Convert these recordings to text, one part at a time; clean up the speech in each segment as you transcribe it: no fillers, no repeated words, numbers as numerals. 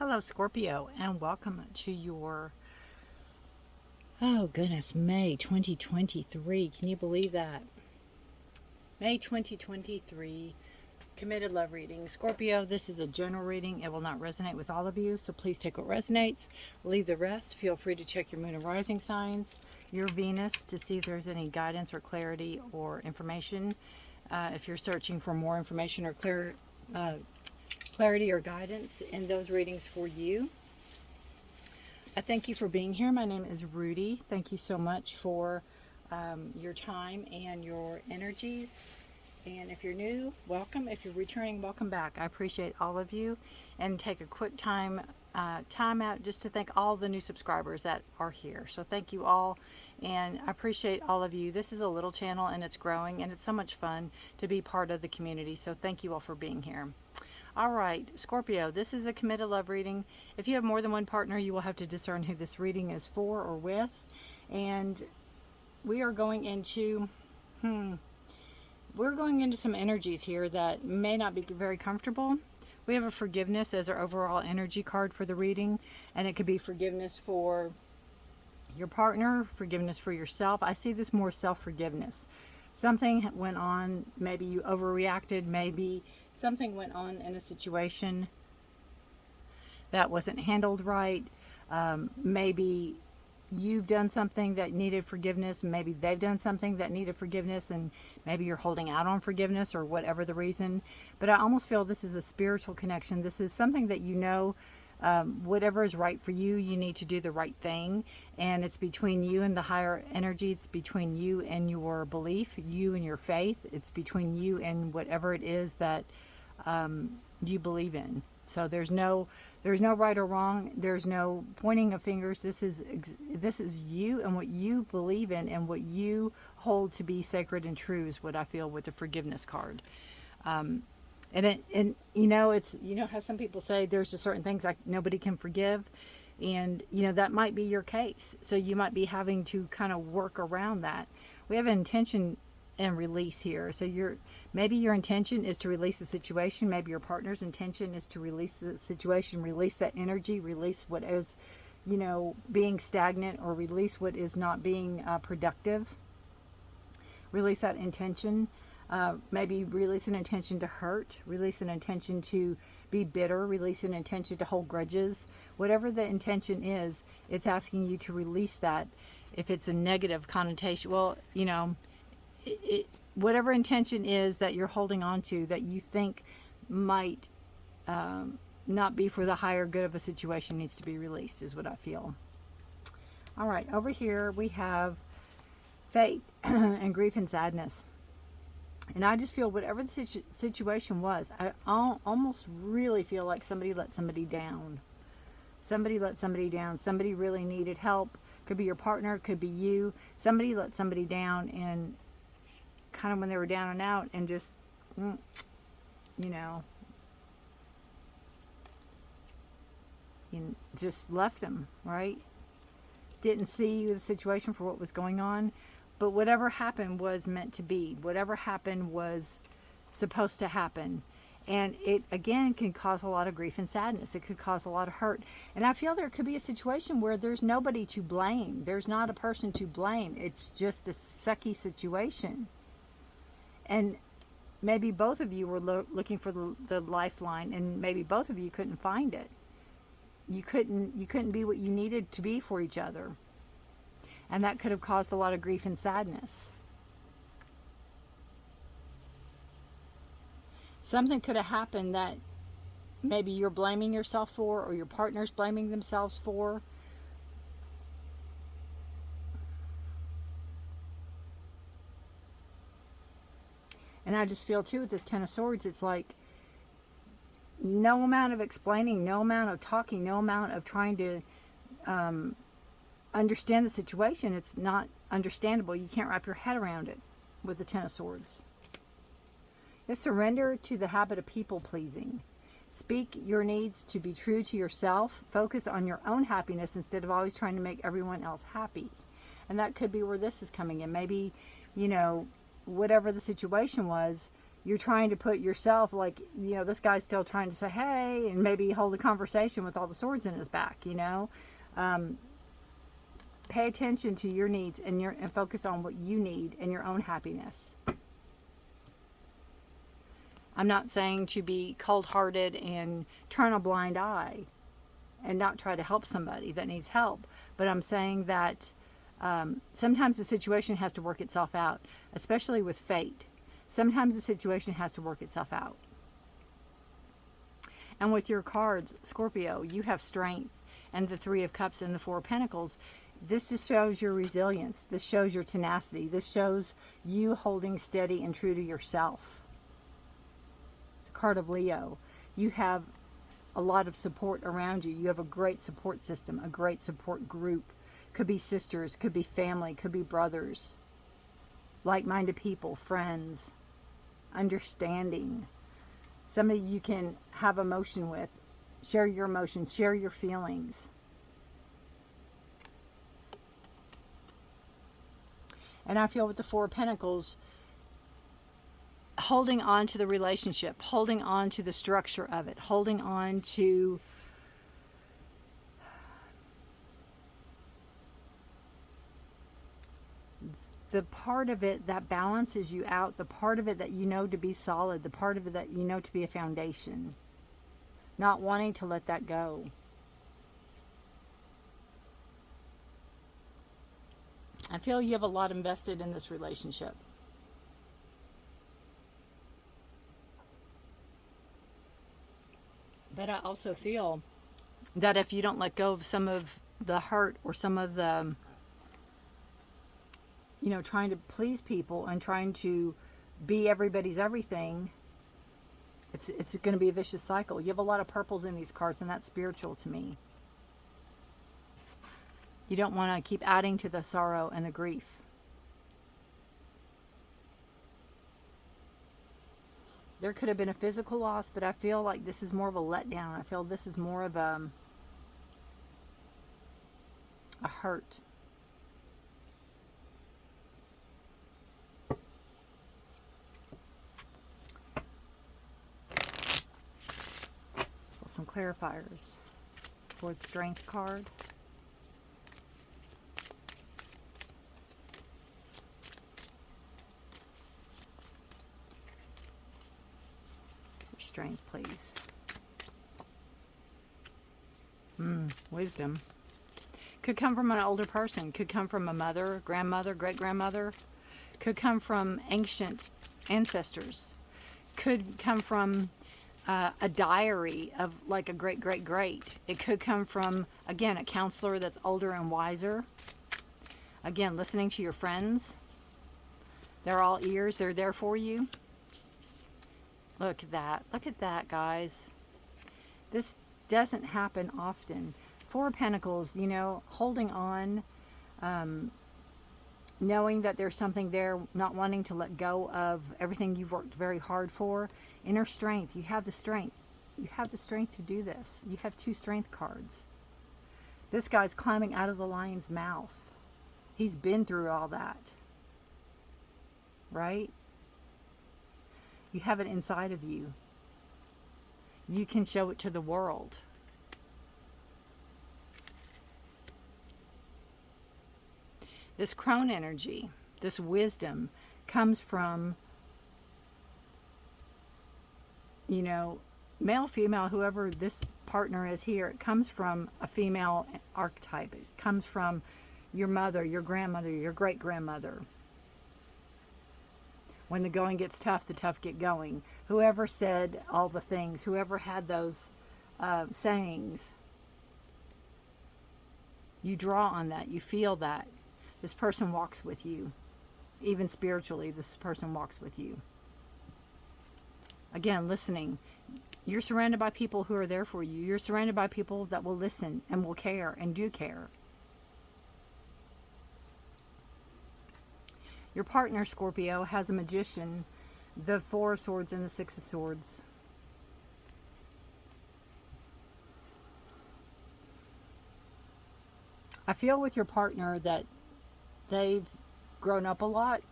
Hello, Scorpio, and welcome to your, oh goodness, May 2023. Can you believe that? May 2023, committed love reading. Scorpio, this is a general reading. It will not resonate with all of you, so please take what resonates, leave the rest. Feel free to check your moon and rising signs, your Venus, to see if there's any guidance or clarity or information. If you're searching for more information or clarity or guidance in those readings for you. I thank you for being here. My name is Rudy. Thank you so much for your time and your energies. And if you're new, welcome. If you're returning, welcome back. I appreciate all of you. And take a quick time out just to thank all the new subscribers that are here. So thank you all, and I appreciate all of you. This is a little channel and it's growing, and it's so much fun to be part of the community. So thank you all for being here. All right, Scorpio, this is a committed love reading. If you have more than one partner, you will have to discern who this reading is for or with. And we are going into, some energies here that may not be very comfortable. We have a forgiveness as our overall energy card for the reading, and it could be forgiveness for your partner, forgiveness for yourself. I see this more self-forgiveness. Something went on, maybe you overreacted, maybe something went on in a situation that wasn't handled right. Maybe you've done something that needed forgiveness. Maybe they've done something that needed forgiveness, and maybe you're holding out on forgiveness or whatever the reason. But I almost feel this is a spiritual connection. This is something that whatever is right for you, you need to do the right thing. And it's between you and the higher energy. It's between you and your belief, you and your faith. It's between you and whatever it is that you believe in. So there's no right or wrong. There's no pointing of fingers. This is you and what you believe in and what you hold to be sacred and true is what I feel with the forgiveness card. And it's how some people say there's just certain things like nobody can forgive, and that might be your case. So you might be having to kind of work around that. We have an intention and release here. So maybe your intention is to release the situation. Maybe your partner's intention is to release the situation, release that energy, release what is, being stagnant, or release what is not being productive. Release that intention. Maybe release an intention to hurt, release an intention to be bitter, release an intention to hold grudges. Whatever the intention is, it's asking you to release that. If it's a negative connotation, whatever intention is that you're holding on to that you think might not be for the higher good of a situation needs to be released, is what I feel. All right, over here we have fate and grief and sadness. And I just feel whatever the situation was, I almost really feel like somebody let somebody down. Somebody let somebody down. Somebody really needed help. Could be your partner, could be you. Somebody let somebody down, and kind of when they were down and out, and just, just left them, right? Didn't see the situation for what was going on. But whatever happened was meant to be. Whatever happened was supposed to happen. And it, again, can cause a lot of grief and sadness. It could cause a lot of hurt. And I feel there could be a situation where there's nobody to blame. There's not a person to blame. It's just a sucky situation. And maybe both of you were looking for the lifeline, and maybe both of you couldn't find it. You couldn't be what you needed to be for each other. And that could have caused a lot of grief and sadness. Something could have happened that maybe you're blaming yourself for, or your partner's blaming themselves for. And I just feel too with this Ten of Swords, it's like no amount of explaining, no amount of talking, no amount of trying to understand the situation. It's not understandable. You can't wrap your head around it with the Ten of Swords. You surrender to the habit of people pleasing. Speak your needs to be true to yourself. Focus on your own happiness instead of always trying to make everyone else happy. And that could be where this is coming in. Maybe, whatever the situation was, you're trying to put yourself, like, you know, this guy's still trying to say, hey, and maybe hold a conversation with all the swords in his back, you know. Pay attention to your needs and focus on what you need and your own happiness. I'm not saying to be cold-hearted and turn a blind eye and not try to help somebody that needs help. But I'm saying that sometimes the situation has to work itself out, especially with fate. Sometimes the situation has to work itself out. And with your cards, Scorpio, you have strength, and the Three of Cups and the Four of Pentacles. This just shows your resilience. This shows your tenacity. This shows you holding steady and true to yourself. It's a card of Leo. You have a lot of support around you. You have a great support system, a great support group. Could be sisters, could be family, could be brothers, like-minded people, friends, understanding. Somebody you can have emotion with. Share your emotions, share your feelings. And I feel with the Four of Pentacles, holding on to the relationship, holding on to the structure of it, holding on to the part of it that balances you out, the part of it that you know to be solid, the part of it that you know to be a foundation. Not wanting to let that go. I feel you have a lot invested in this relationship. But I also feel that if you don't let go of some of the hurt or some of the, you know, trying to please people and trying to be everybody's everything, it's going to be a vicious cycle. You have a lot of purples in these cards, and that's spiritual to me. You don't want to keep adding to the sorrow and the grief. There could have been a physical loss, but I feel like this is more of a letdown. I feel this is more of a hurt. Some clarifiers for the Strength card. Strength, please. Wisdom. Could come from an older person. Could come from a mother, grandmother, great-grandmother. Could come from ancient ancestors. Could come from a diary of like a great-great-great. It could come from, again, a counselor that's older and wiser. Again, listening to your friends. They're all ears. They're there for you. Look at that. Look at that, guys. This doesn't happen often. Four of Pentacles, you know, holding on, knowing that there's something there, not wanting to let go of everything you've worked very hard for. Inner strength. You have the strength. You have the strength to do this. You have two strength cards. This guy's climbing out of the lion's mouth. He's been through all that. Right? You have it inside of you. You can show it to the world. This crone energy, this wisdom, comes from, you know, male, female, whoever this partner is here, it comes from a female archetype. It comes from your mother, your grandmother, your great-grandmother. When the going gets tough, the tough get going. Whoever said all the things, whoever had those sayings, you draw on that, you feel that. This person walks with you. Even spiritually, this person walks with you. Again, listening. You're surrounded by people who are there for you. You're surrounded by people that will listen and will care and do care. Your partner, Scorpio, has a Magician, the Four of Swords and the Six of Swords. I feel with your partner that they've grown up a lot.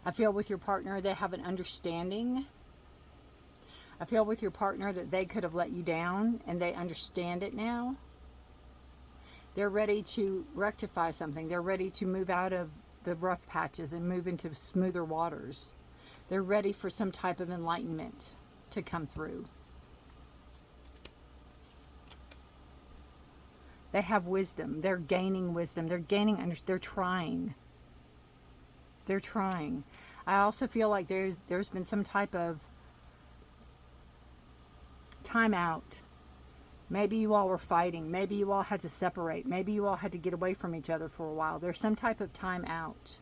I feel with your partner, they have an understanding. I feel with your partner that they could have let you down and they understand it now. They're ready to rectify something. They're ready to move out of the rough patches and move into smoother waters. They're ready for some type of enlightenment to come through. They have wisdom. They're gaining wisdom. They're gaining, they're trying. They're trying. I also feel like there's been some type of time out. Maybe you all were fighting. Maybe you all had to separate. Maybe you all had to get away from each other for a while. There's some type of time out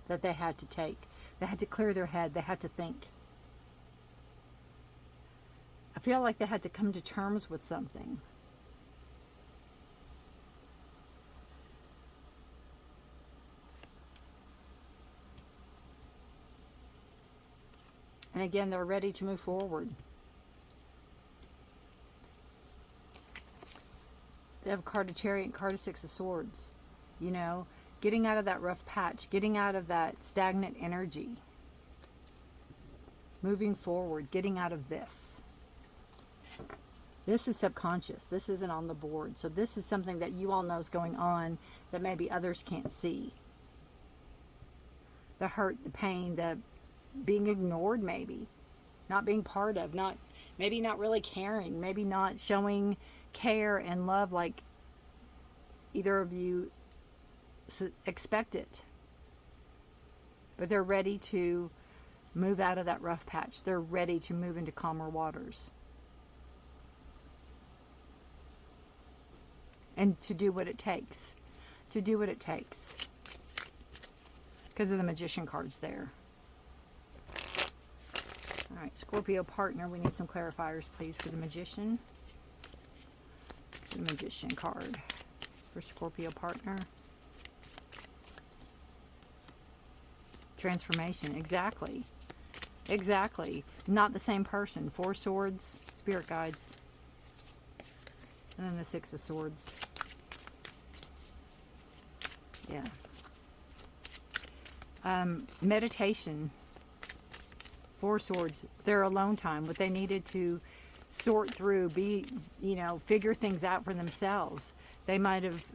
that they had to take. They had to clear their head. They had to think. I feel like they had to come to terms with something. And again, they're ready to move forward. They have a card of Chariot and card of Six of Swords. You know, getting out of that rough patch, getting out of that stagnant energy. Moving forward, getting out of this. This is subconscious. This isn't on the board. So this is something that you all know is going on that maybe others can't see. The hurt, the pain, the being ignored, maybe not being part of, maybe not really caring, maybe not showing care and love like either of you expect it. But they're ready to move out of that rough patch. They're ready to move into calmer waters and to do what it takes, because of the Magician cards there. All right, Scorpio partner, we need some clarifiers, please, for the Magician. The Magician card for Scorpio partner. Transformation, exactly. Exactly. Not the same person. Four Swords, Spirit Guides. And then the Six of Swords. Yeah. Meditation. Four Swords, their alone time, what they needed to sort through, figure things out for themselves. They might have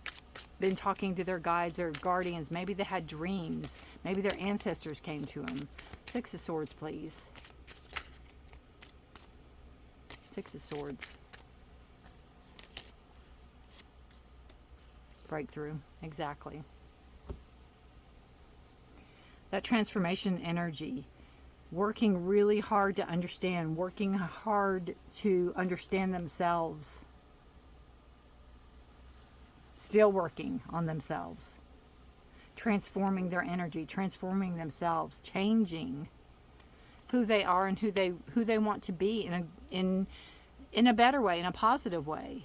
been talking to their guides, their guardians. Maybe they had dreams. Maybe their ancestors came to them. Six of Swords, please. Six of Swords. Breakthrough, exactly. That transformation energy. Working really hard to understand, working hard to understand themselves. Still working on themselves. Transforming their energy, transforming themselves, changing who they are and who they want to be in a better way, in a positive way.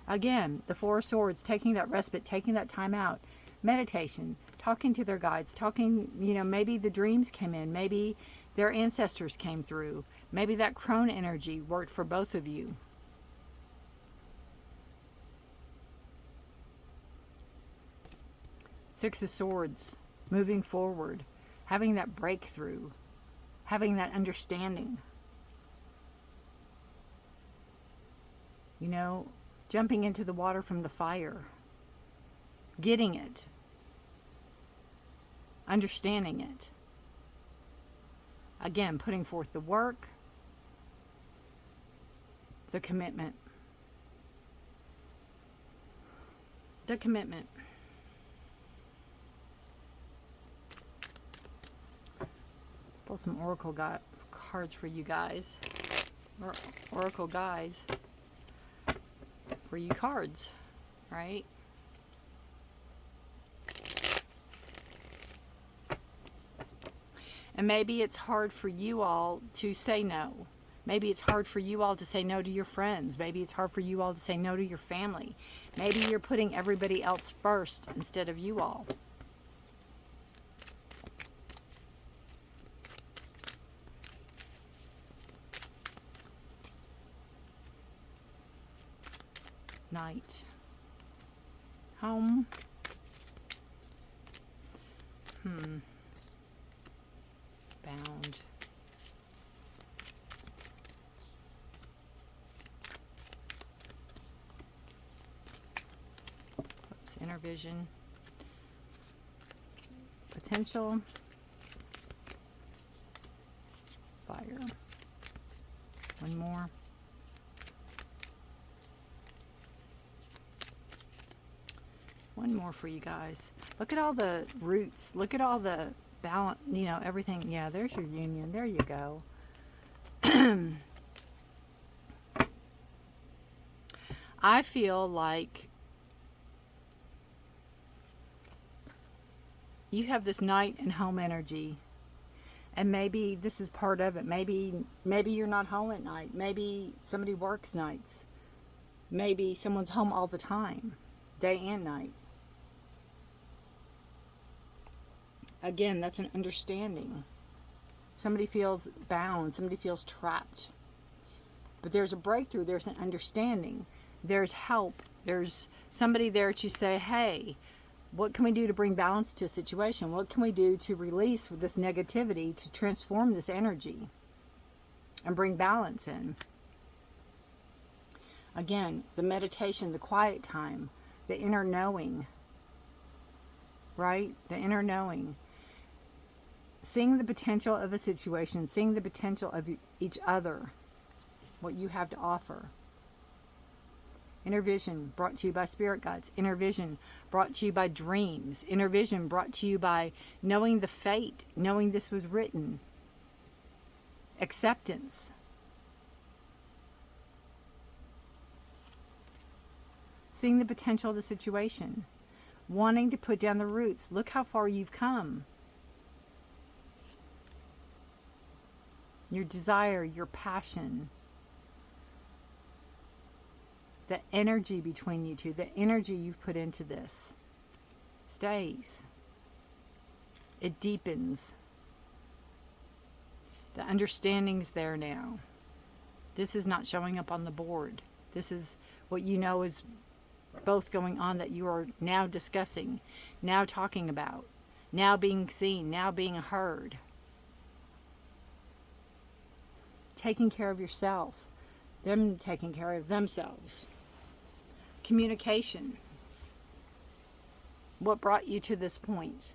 Again, the Four of Swords, taking that respite, taking that time out. Meditation, talking to their guides, maybe the dreams came in, maybe their ancestors came through, maybe that crone energy worked for both of you. Six of Swords, moving forward, having that breakthrough, having that understanding. Jumping into the water from the fire. Getting it. Understanding it. Again, putting forth the work. The commitment. The commitment. Let's pull some Oracle cards for you guys. Or Oracle guides for you cards, right? And maybe it's hard for you all to say no. Maybe it's hard for you all to say no to your friends. Maybe it's hard for you all to say no to your family. Maybe you're putting everybody else first instead of you all. Knight. Home. Bound. Oops, inner vision. Potential. Fire. One more. One more for you guys. Look at all the roots. Look at all the balance, you know, everything. Yeah, there's your union. There you go. I feel like you have this night and home energy. And maybe this is part of it. Maybe you're not home at night. Maybe somebody works nights. Maybe someone's home all the time, day and night. Again, that's an understanding. Somebody feels bound. Somebody feels trapped. But there's a breakthrough. There's an understanding. There's help. There's somebody there to say, hey, what can we do to bring balance to a situation? What can we do to release this negativity, to transform this energy and bring balance in? Again, the meditation, the quiet time, the inner knowing, right? The inner knowing. Seeing the potential of a situation, seeing the potential of each other, what you have to offer. Inner vision brought to you by spirit guides. Inner vision brought to you by dreams. Inner vision brought to you by knowing the fate, knowing this was written. Acceptance. Seeing the potential of the situation. Wanting to put down the roots. Look how far you've come. Your desire, your passion. The energy between you two, the energy you've put into this stays. It deepens. The understanding's there now. This is not showing up on the board. This is what you know is both going on, that you are now discussing, now talking about, now being seen, now being heard. Taking care of yourself. Them taking care of themselves. Communication. What brought you to this point?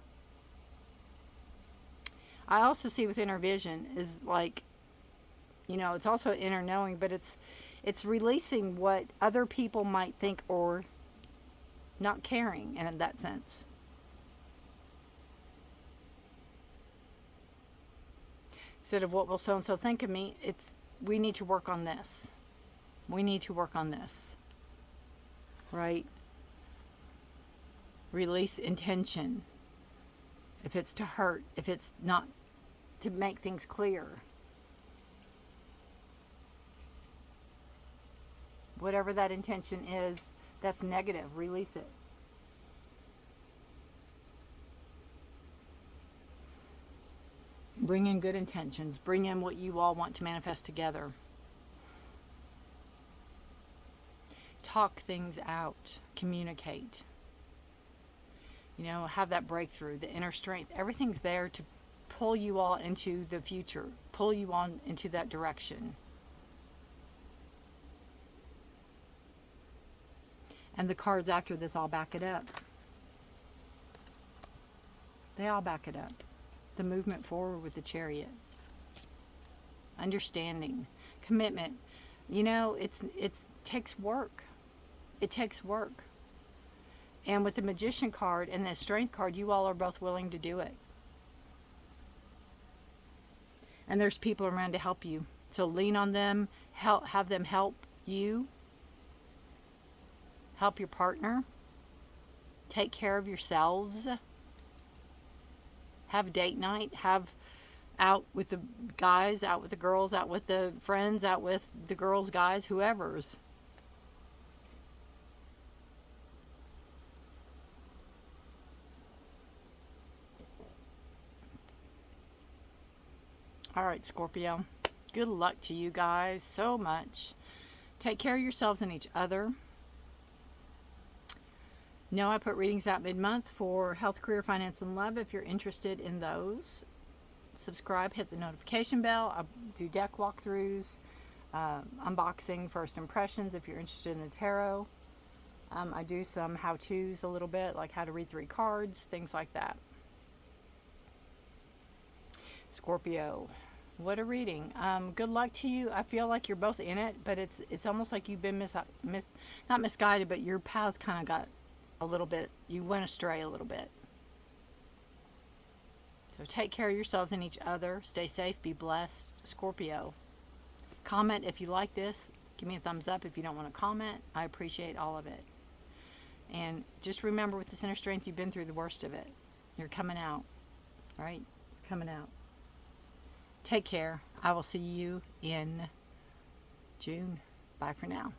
I also see with inner vision is like, you know, it's also inner knowing, but it's releasing what other people might think or not caring in that sense. Instead of what will so-and-so think of me, it's we need to work on this. We need to work on this. Right? Release intention. If it's to hurt, if it's not to make things clear. Whatever that intention is, that's negative. Release it. Bring in good intentions. Bring in what you all want to manifest together. Talk things out. Communicate. You know, have that breakthrough, the inner strength. Everything's there to pull you all into the future. Pull you on into that direction. And the cards after this all back it up. They all back it up. The movement forward with the Chariot. Understanding. Commitment. You know, it takes work. It takes work. And with the Magician card and the Strength card, you all are both willing to do it. And there's people around to help you. So lean on them. Have them help you. Help your partner. Take care of yourselves. Have date night. Have out with the guys, out with the girls, out with the friends, out with the girls, guys, whoever's. All right, Scorpio. Good luck to you guys so much. Take care of yourselves and each other. Know I put readings out mid-month for health, career, finance, and love. If you're interested in those, subscribe, hit the notification bell. I do deck walkthroughs, unboxing, first impressions if you're interested in the tarot. I do some how-tos a little bit, like how to read 3 cards, things like that. Scorpio, what a reading. Good luck to you. I feel like you're both in it, but it's almost like you've been not misguided, but your paths kind of got a little bit, you went astray a little bit. So take care of yourselves and each other. Stay safe, be blessed. Scorpio, comment if you like this. Give me a thumbs up if you don't want to comment. I appreciate all of it. And just remember, with this inner strength, you've been through the worst of it. You're coming out, right? Coming out. Take care. I will see you in June. Bye for now.